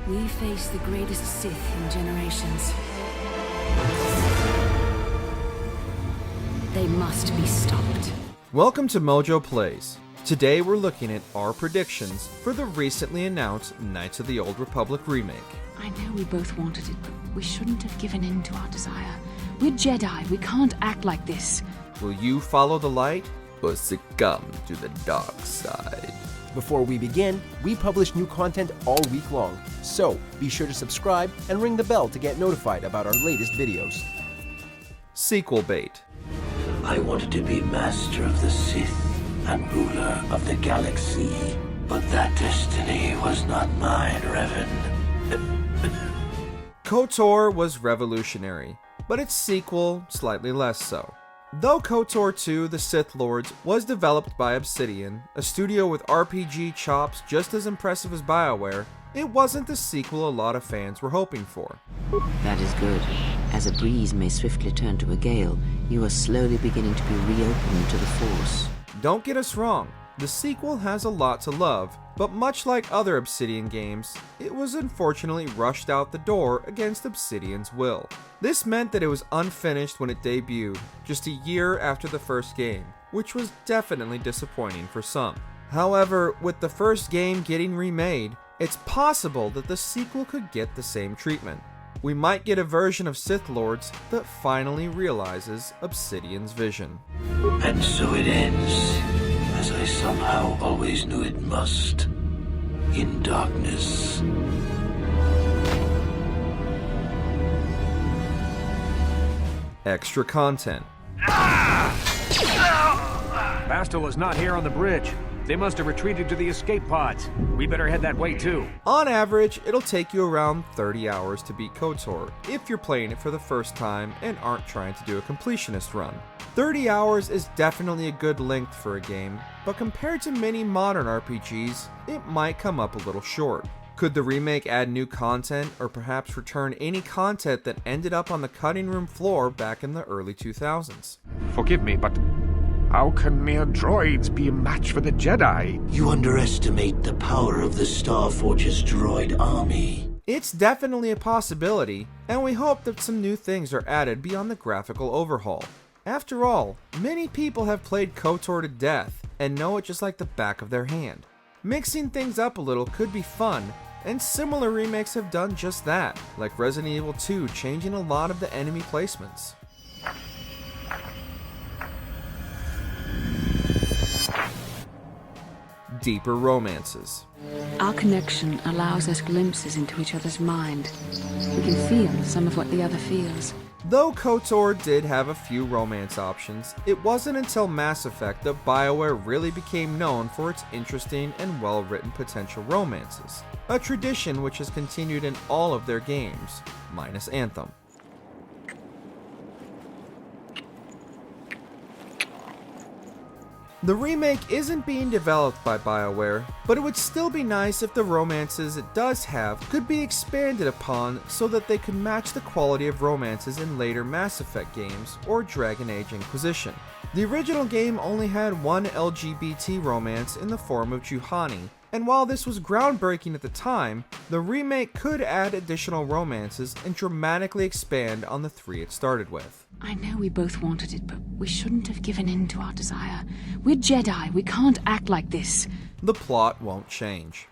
We face the greatest Sith in generations. They must be stopped. Welcome to MojoPlays. Today we're looking at our predictions for the recently announced Knights of the Old Republic remake. I know we both wanted it, but we shouldn't have given in to our desire. We're Jedi. We can't act like this. Will you follow the light or succumb to the dark side? Before we begin, we publish new content all week long, so be sure to subscribe and ring the bell to get notified about our latest videos. Sequel bait. I wanted to be master of the Sith and ruler of the galaxy, but that destiny was not mine, Revan. KOTOR was revolutionary, but its sequel slightly less so. Though KOTOR 2: The Sith Lords was developed by Obsidian, a studio with RPG chops just as impressive as BioWare, it wasn't the sequel a lot of fans were hoping for. That is good. As a breeze may swiftly turn to a gale, you are slowly beginning to be reopened to the Force. Don't get us wrong, the sequel has a lot to love, but much like other Obsidian games, it was unfortunately rushed out the door against Obsidian's will. This meant that it was unfinished when it debuted, just a year after the first game, which was definitely disappointing for some. However, with the first game getting remade, it's possible that the sequel could get the same treatment. We might get a version of Sith Lords that finally realizes Obsidian's vision. And so it ends, as I somehow always knew it must, in darkness. Extra content. Bastel is not here on the bridge. They must have retreated to the escape pods. We better head that way too. On average, it'll take you around 30 hours to beat KOTOR if you're playing it for the first time and aren't trying to do a completionist run. 30 hours is definitely a good length for a game, but compared to many modern RPGs, it might come up a little short. Could the remake add new content, or perhaps return any content that ended up on the cutting room floor back in the early 2000s? Forgive me, but how can mere droids be a match for the Jedi? You underestimate the power of the Starforge's droid army. It's definitely a possibility, and we hope that some new things are added beyond the graphical overhaul. After all, many people have played KOTOR to death and know it just like the back of their hand. Mixing things up a little could be fun, and similar remakes have done just that, like Resident Evil 2 changing a lot of the enemy placements. Deeper romances. Our connection allows us glimpses into each other's mind. We can feel some of what the other feels. Though KOTOR did have a few romance options, it wasn't until Mass Effect that BioWare really became known for its interesting and well-written potential romances, a tradition which has continued in all of their games, minus Anthem. The remake isn't being developed by BioWare, but it would still be nice if the romances it does have could be expanded upon so that they could match the quality of romances in later Mass Effect games or Dragon Age Inquisition. The original game only had one LGBT romance in the form of Juhani, and while this was groundbreaking at the time, the remake could add additional romances and dramatically expand on the three it started with. I know we both wanted it, but we shouldn't have given in to our desire. We're Jedi. We can't act like this. The plot won't change.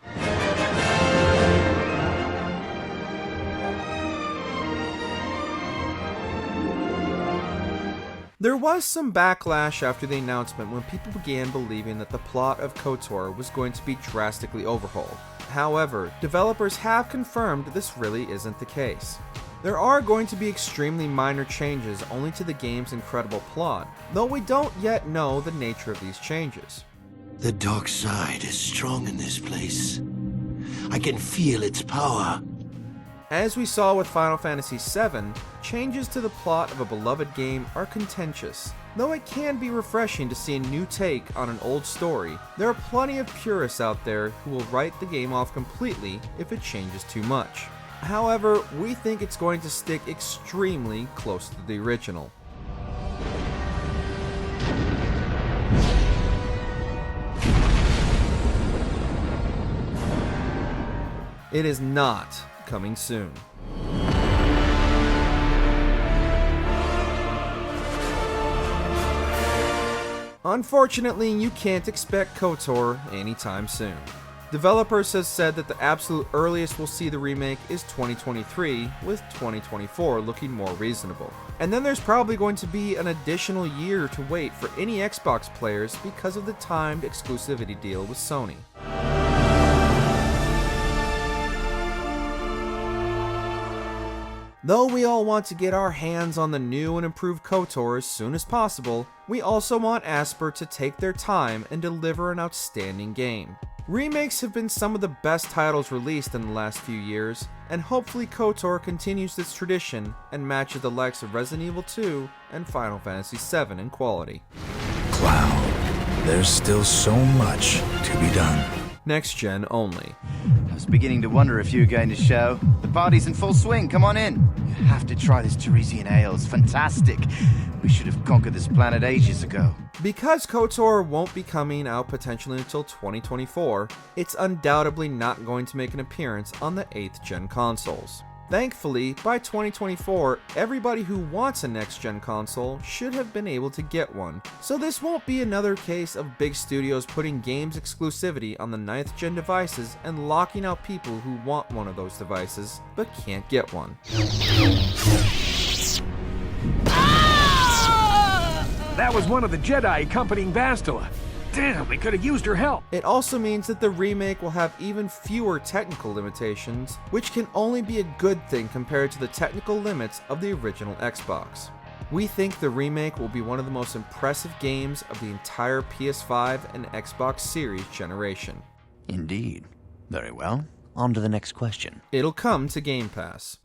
There was some backlash after the announcement when people began believing that the plot of KOTOR was going to be drastically overhauled. However, developers have confirmed this really isn't the case. There are going to be extremely minor changes only to the game's incredible plot, though we don't yet know the nature of these changes. The dark side is strong in this place. I can feel its power. As we saw with Final Fantasy VII, changes to the plot of a beloved game are contentious. Though it can be refreshing to see a new take on an old story, there are plenty of purists out there who will write the game off completely if it changes too much. However, we think it's going to stick extremely close to the original. It is not coming soon. Unfortunately, you can't expect KOTOR anytime soon. Developers have said that the absolute earliest we'll see the remake is 2023, with 2024 looking more reasonable. And then there's probably going to be an additional year to wait for any Xbox players because of the timed exclusivity deal with Sony. Though we all want to get our hands on the new and improved KOTOR as soon as possible, we also want Asper to take their time and deliver an outstanding game. Remakes have been some of the best titles released in the last few years, and hopefully KOTOR continues this tradition and matches the likes of Resident Evil 2 and Final Fantasy VII in quality. Cloud, there's still so much to be done. Next gen only. I was beginning to wonder if you were going to show. The party's in full swing, come on in. You have to try this Teresian ale, it's fantastic. We should have conquered this planet ages ago. Because KOTOR won't be coming out potentially until 2024, it's undoubtedly not going to make an appearance on the 8th gen consoles. Thankfully, by 2024, everybody who wants a next-gen console should have been able to get one, so this won't be another case of big studios putting games exclusivity on the 9th gen devices and locking out people who want one of those devices, but can't get one. That was one of the Jedi accompanying Bastila. Damn, we could have used her help. It also means that the remake will have even fewer technical limitations, which can only be a good thing compared to the technical limits of the original Xbox. We think the remake will be one of the most impressive games of the entire PS5 and Xbox Series generation. Indeed. Very well. On to the next question. It'll come to Game Pass.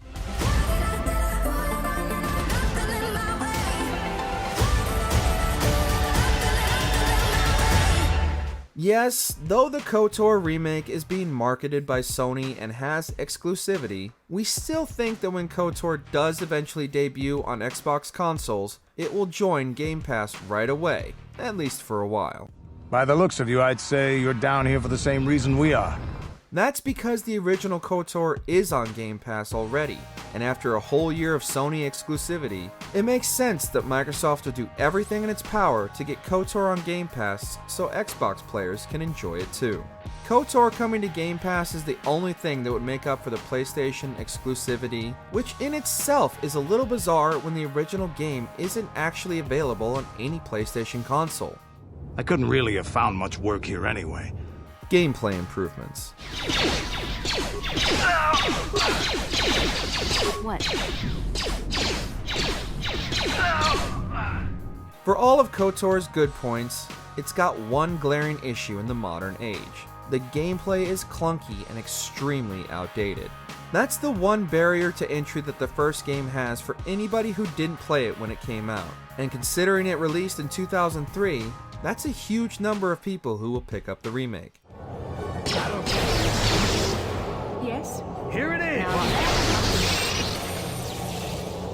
Yes, though the KOTOR remake is being marketed by Sony and has exclusivity, we still think that when KOTOR does eventually debut on Xbox consoles, it will join Game Pass right away, at least for a while. By the looks of you, I'd say you're down here for the same reason we are. That's because the original KOTOR is on Game Pass already, and after a whole year of Sony exclusivity, it makes sense that Microsoft will do everything in its power to get KOTOR on Game Pass so Xbox players can enjoy it too. KOTOR coming to Game Pass is the only thing that would make up for the PlayStation exclusivity, which in itself is a little bizarre when the original game isn't actually available on any PlayStation console. I couldn't really have found much work here anyway. Gameplay improvements. What? For all of KOTOR's good points, it's got one glaring issue in the modern age. The gameplay is clunky and extremely outdated. That's the one barrier to entry that the first game has for anybody who didn't play it when it came out. And considering it released in 2003, that's a huge number of people who will pick up the remake. Yes? Here it is!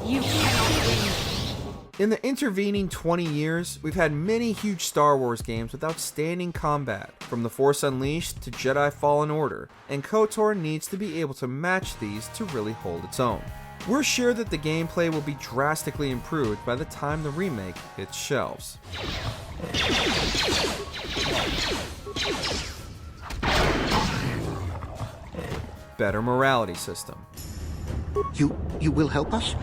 You cannot win. In the intervening 20 years, we've had many huge Star Wars games with outstanding combat, from The Force Unleashed to Jedi Fallen Order, and KOTOR needs to be able to match these to really hold its own. We're sure that the gameplay will be drastically improved by the time the remake hits shelves. Better morality system. You will help us?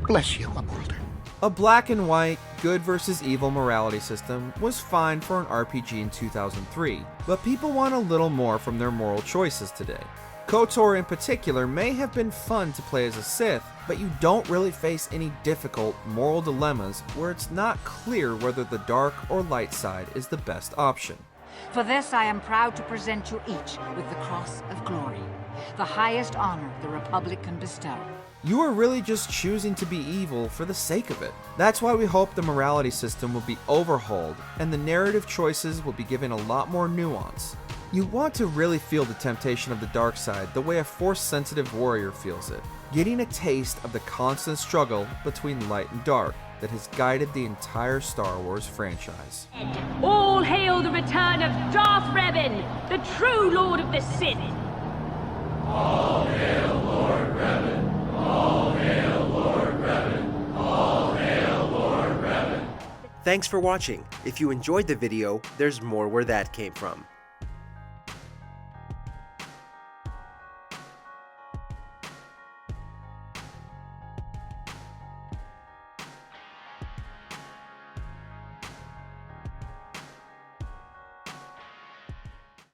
Bless you, Upworlder. A black and white, good versus evil morality system was fine for an RPG in 2003, but people want a little more from their moral choices today. KOTOR in particular may have been fun to play as a Sith, but you don't really face any difficult moral dilemmas where it's not clear whether the dark or light side is the best option. For this, I am proud to present you each with the Cross of Glory, the highest honor the Republic can bestow. You are really just choosing to be evil for the sake of it. That's why we hope the morality system will be overhauled and the narrative choices will be given a lot more nuance. You want to really feel the temptation of the dark side the way a Force-sensitive warrior feels it, getting a taste of the constant struggle between light and dark that has guided the entire Star Wars franchise. All hail the return of Darth Revan, the true Lord of the Sith! Thanks for watching. If you enjoyed the video, there's more where that came from.